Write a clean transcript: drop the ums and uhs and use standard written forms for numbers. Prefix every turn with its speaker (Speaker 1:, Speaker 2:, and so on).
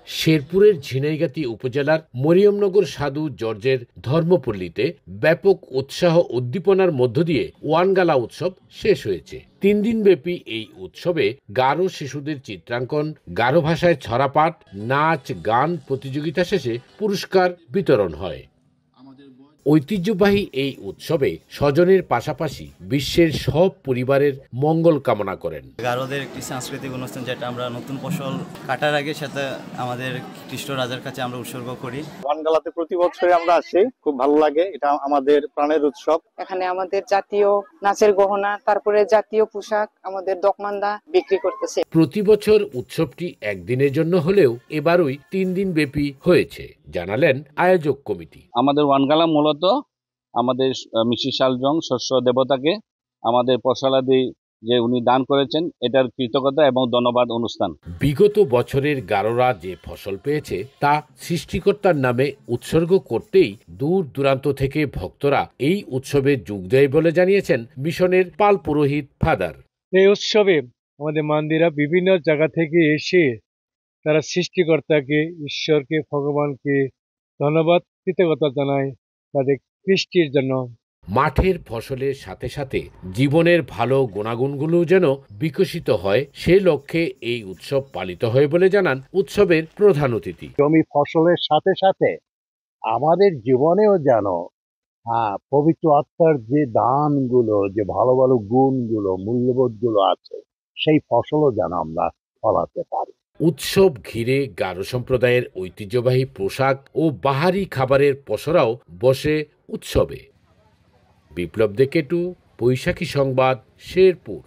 Speaker 1: শেরপুরের ঝিনাইগাতী উপজেলার মরিয়মনগর সাধু জর্জের ধর্মপল্লীতে ব্যাপক উৎসাহ উদ্দীপনার মধ্য দিয়ে ওয়ানগালা উৎসব শেষ হয়েছে। 3 দিনব্যাপী এই উৎসবে গারো শিশুদের চিত্রাঙ্কন, গারো ভাষায় ছড়াপাঠ, নাচ, গান প্রতিযোগিতা শেষে পুরস্কার বিতরণ হয়। ঐতিহ্যবাহী এই উৎসবে স্বজনের পাশাপাশি বিশ্বের সব পরিবারের মঙ্গল কামনা করেন।
Speaker 2: গারোদের একটি সাংস্কৃতিক অনুষ্ঠান, যেটা আমরা নতুন ফসল কাটার আগে সাথে আমাদের কৃষ্ণ রাজার কাছে আমরা উৎসর্গ করি।
Speaker 3: ওয়ানগালাতে প্রতি বছরই আমরা আসি, খুব ভালো লাগে। এটা আমাদের প্রাণের উৎসব।
Speaker 4: এখানে আমাদের জাতীয় নাচের গহনা, তারপরে জাতীয় পোশাক, আমাদের দকমান্দা বিক্রি করতেছে।
Speaker 1: প্রতি বছর উৎসবটি একদিনের জন্য হলেও এবারই 3 দিন ব্যাপী হয়েছে, জানালেন আয়োজক কমিটি।
Speaker 5: আমাদের ওয়ানগালা মূলত আমাদের মিশি শালজং শস্য দেবতাকে আমাদের ফসলাদি যে উনি দান করেছেন, এটার কৃতজ্ঞতা এবং ধন্যবাদ অনুষ্ঠান।
Speaker 1: বিগত বছরের গারোরা যে ফসল পেয়েছে তা সৃষ্টিকর্তার নামে উৎসর্গ করতেই দূর দূরান্ত থেকে ভক্তরা এই উৎসবে যোগ দেয় বলে জানিয়েছেন মিশনের পাল পুরোহিত ফাদার।
Speaker 6: এই উৎসবে আমাদের মান্দিরা বিভিন্ন জায়গা থেকে এসে তারা সৃষ্টিকর্তাকে, ঈশ্বরকে, ভগবানকে ধন্যবাদ কৃতজ্ঞতা জানায় তাদের কৃষ্টির জন্য।
Speaker 1: মাঠের ফসলের সাথে সাথে জীবনের ভালো গুণাগুণগুলো যেন বিকশিত হয়, সে লক্ষ্যে এই উৎসব পালিত হয় বলে জানান উৎসবের প্রধান অতিথি।
Speaker 7: জমি ফসলের সাথে সাথে আমাদের জীবনেও যেন পবিত্র আত্মার যে দানগুলো, যে ভালো ভালো গুণগুলো, মূল্যবোধগুলো আছে, সেই ফসলও যেন আমরা ফলাতে পারি।
Speaker 1: উৎসব ঘিরে গারো সম্প্রদায়ের ঐতিহ্যবাহী পোশাক ও বাহারি খাবারের পসরাও বসে উৎসবে। বিপ্লব দেকেটু, বৈশাখী সংবাদ, শেরপুর।